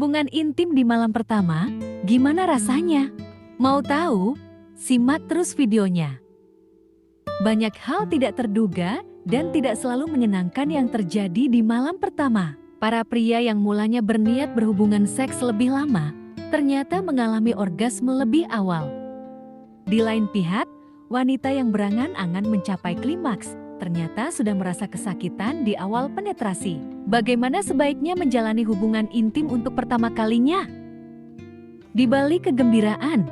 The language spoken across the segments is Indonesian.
Hubungan intim di malam pertama, gimana rasanya? Mau tahu? Simak terus videonya. Banyak hal tidak terduga dan tidak selalu menyenangkan yang terjadi di malam pertama. Para pria yang mulanya berniat berhubungan seks lebih lama, ternyata mengalami orgasme lebih awal. Di lain pihak, wanita yang berangan-angan mencapai klimaks, ternyata sudah merasa kesakitan di awal penetrasi. Bagaimana sebaiknya menjalani hubungan intim untuk pertama kalinya? Di balik kegembiraan,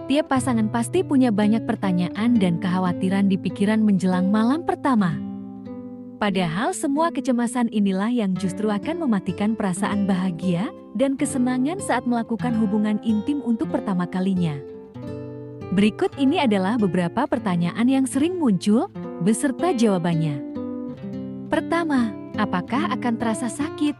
tiap pasangan pasti punya banyak pertanyaan dan kekhawatiran di pikiran menjelang malam pertama. Padahal semua kecemasan inilah yang justru akan mematikan perasaan bahagia dan kesenangan saat melakukan hubungan intim untuk pertama kalinya. Berikut ini adalah beberapa pertanyaan yang sering muncul, beserta jawabannya. Pertama, apakah akan terasa sakit?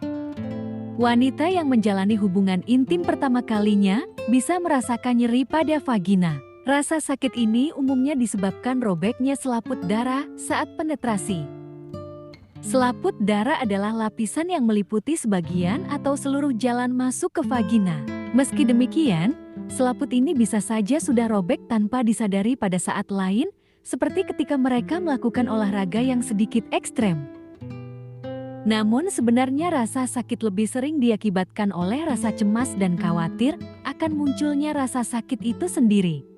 Wanita yang menjalani hubungan intim pertama kalinya bisa merasakan nyeri pada vagina. Rasa sakit ini umumnya disebabkan robeknya selaput darah saat penetrasi. Selaput darah adalah lapisan yang meliputi sebagian atau seluruh jalan masuk ke vagina. Meski demikian, selaput ini bisa saja sudah robek tanpa disadari pada saat lain, seperti ketika mereka melakukan olahraga yang sedikit ekstrem. Namun sebenarnya rasa sakit lebih sering diakibatkan oleh rasa cemas dan khawatir akan munculnya rasa sakit itu sendiri.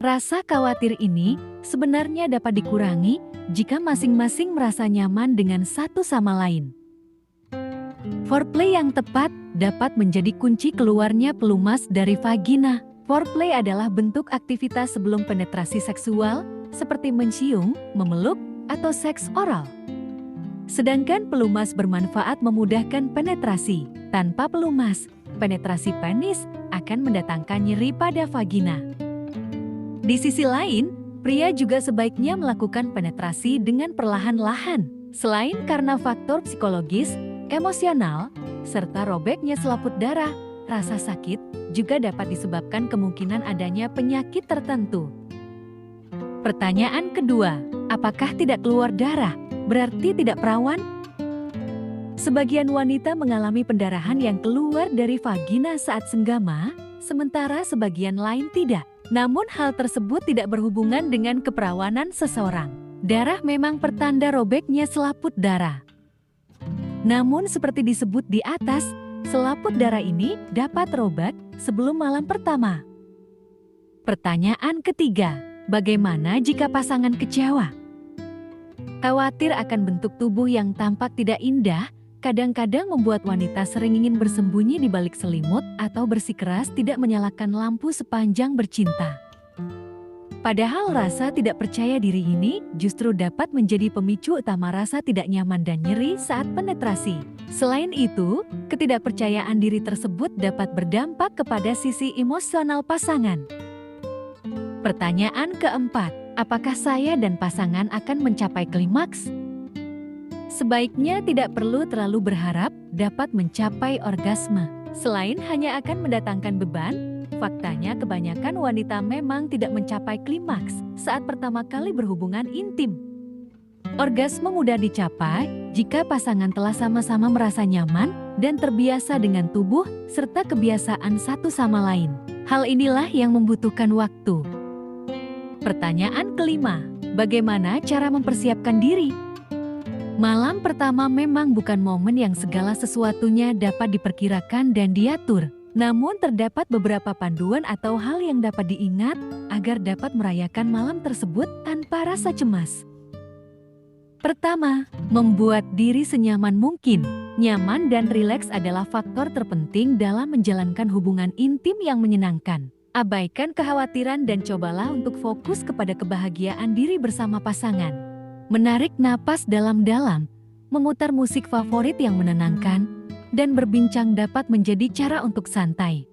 Rasa khawatir ini sebenarnya dapat dikurangi jika masing-masing merasa nyaman dengan satu sama lain. Foreplay yang tepat dapat menjadi kunci keluarnya pelumas dari vagina. Foreplay adalah bentuk aktivitas sebelum penetrasi seksual, seperti mencium, memeluk, atau seks oral. Sedangkan pelumas bermanfaat memudahkan penetrasi. Tanpa pelumas, penetrasi penis akan mendatangkan nyeri pada vagina. Di sisi lain, pria juga sebaiknya melakukan penetrasi dengan perlahan-lahan. Selain karena faktor psikologis, emosional, serta robeknya selaput darah, rasa sakit juga dapat disebabkan kemungkinan adanya penyakit tertentu. Pertanyaan kedua, apakah tidak keluar darah berarti tidak perawan? Sebagian wanita mengalami pendarahan yang keluar dari vagina saat senggama, sementara sebagian lain tidak. Namun hal tersebut tidak berhubungan dengan keperawanan seseorang. Darah memang pertanda robeknya selaput darah. Namun seperti disebut di atas, selaput darah ini dapat robek sebelum malam pertama. Pertanyaan ketiga, bagaimana jika pasangan kecewa? Khawatir akan bentuk tubuh yang tampak tidak indah, kadang-kadang membuat wanita sering ingin bersembunyi di balik selimut atau bersikeras tidak menyalakan lampu sepanjang bercinta. Padahal rasa tidak percaya diri ini justru dapat menjadi pemicu utama rasa tidak nyaman dan nyeri saat penetrasi. Selain itu, ketidakpercayaan diri tersebut dapat berdampak kepada sisi emosional pasangan. Pertanyaan keempat, apakah saya dan pasangan akan mencapai klimaks? Sebaiknya tidak perlu terlalu berharap dapat mencapai orgasme. Selain hanya akan mendatangkan beban, faktanya kebanyakan wanita memang tidak mencapai klimaks saat pertama kali berhubungan intim. Orgasme mudah dicapai jika pasangan telah sama-sama merasa nyaman dan terbiasa dengan tubuh serta kebiasaan satu sama lain. Hal inilah yang membutuhkan waktu. Pertanyaan kelima, bagaimana cara mempersiapkan diri? Malam pertama memang bukan momen yang segala sesuatunya dapat diperkirakan dan diatur. Namun terdapat beberapa panduan atau hal yang dapat diingat agar dapat merayakan malam tersebut tanpa rasa cemas. Pertama, membuat diri senyaman mungkin. Nyaman dan rileks adalah faktor terpenting dalam menjalankan hubungan intim yang menyenangkan. Abaikan kekhawatiran dan cobalah untuk fokus kepada kebahagiaan diri bersama pasangan. Menarik napas dalam-dalam, memutar musik favorit yang menenangkan, dan berbincang dapat menjadi cara untuk santai.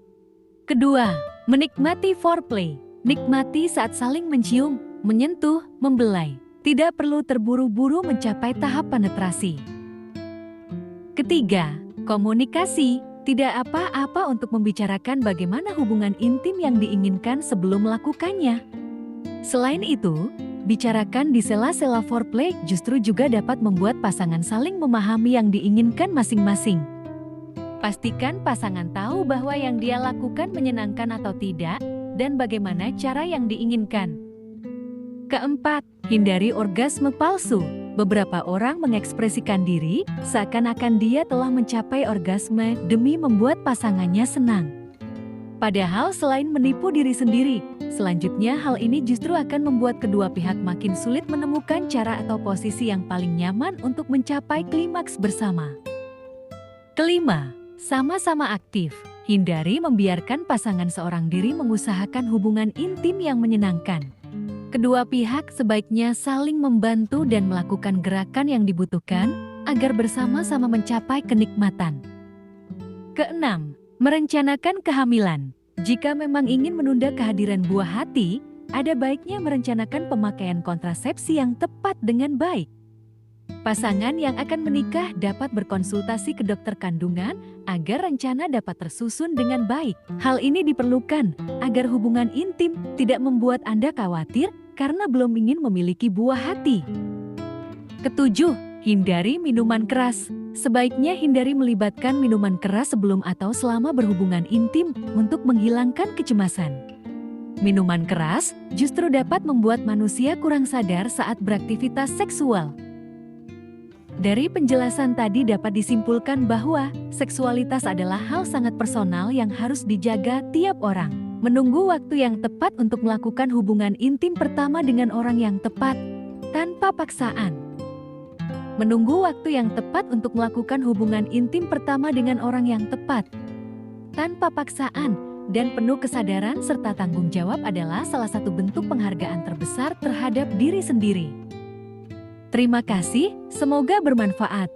Kedua, menikmati foreplay. Nikmati saat saling mencium, menyentuh, membelai. Tidak perlu terburu-buru mencapai tahap penetrasi. Ketiga, komunikasi. Tidak apa-apa untuk membicarakan bagaimana hubungan intim yang diinginkan sebelum melakukannya. Selain itu, bicarakan di sela-sela foreplay justru juga dapat membuat pasangan saling memahami yang diinginkan masing-masing. Pastikan pasangan tahu bahwa yang dia lakukan menyenangkan atau tidak, dan bagaimana cara yang diinginkan. Keempat, hindari orgasme palsu. Beberapa orang mengekspresikan diri seakan-akan dia telah mencapai orgasme demi membuat pasangannya senang. Padahal selain menipu diri sendiri, selanjutnya hal ini justru akan membuat kedua pihak makin sulit menemukan cara atau posisi yang paling nyaman untuk mencapai klimaks bersama. Kelima, sama-sama aktif. Hindari membiarkan pasangan seorang diri mengusahakan hubungan intim yang menyenangkan. Kedua pihak sebaiknya saling membantu dan melakukan gerakan yang dibutuhkan agar bersama-sama mencapai kenikmatan. Keenam, merencanakan kehamilan. Jika memang ingin menunda kehadiran buah hati, ada baiknya merencanakan pemakaian kontrasepsi yang tepat dengan baik. Pasangan yang akan menikah dapat berkonsultasi ke dokter kandungan agar rencana dapat tersusun dengan baik. Hal ini diperlukan agar hubungan intim tidak membuat Anda khawatir karena belum ingin memiliki buah hati. Ketujuh, hindari minuman keras. Sebaiknya hindari melibatkan minuman keras sebelum atau selama berhubungan intim untuk menghilangkan kecemasan. Minuman keras justru dapat membuat manusia kurang sadar saat beraktivitas seksual. Dari penjelasan tadi dapat disimpulkan bahwa seksualitas adalah hal sangat personal yang harus dijaga tiap orang. Menunggu waktu yang tepat untuk melakukan hubungan intim pertama dengan orang yang tepat, tanpa paksaan. Menunggu waktu yang tepat untuk melakukan hubungan intim pertama dengan orang yang tepat, tanpa paksaan, dan penuh kesadaran serta tanggung jawab adalah salah satu bentuk penghargaan terbesar terhadap diri sendiri. Terima kasih, semoga bermanfaat.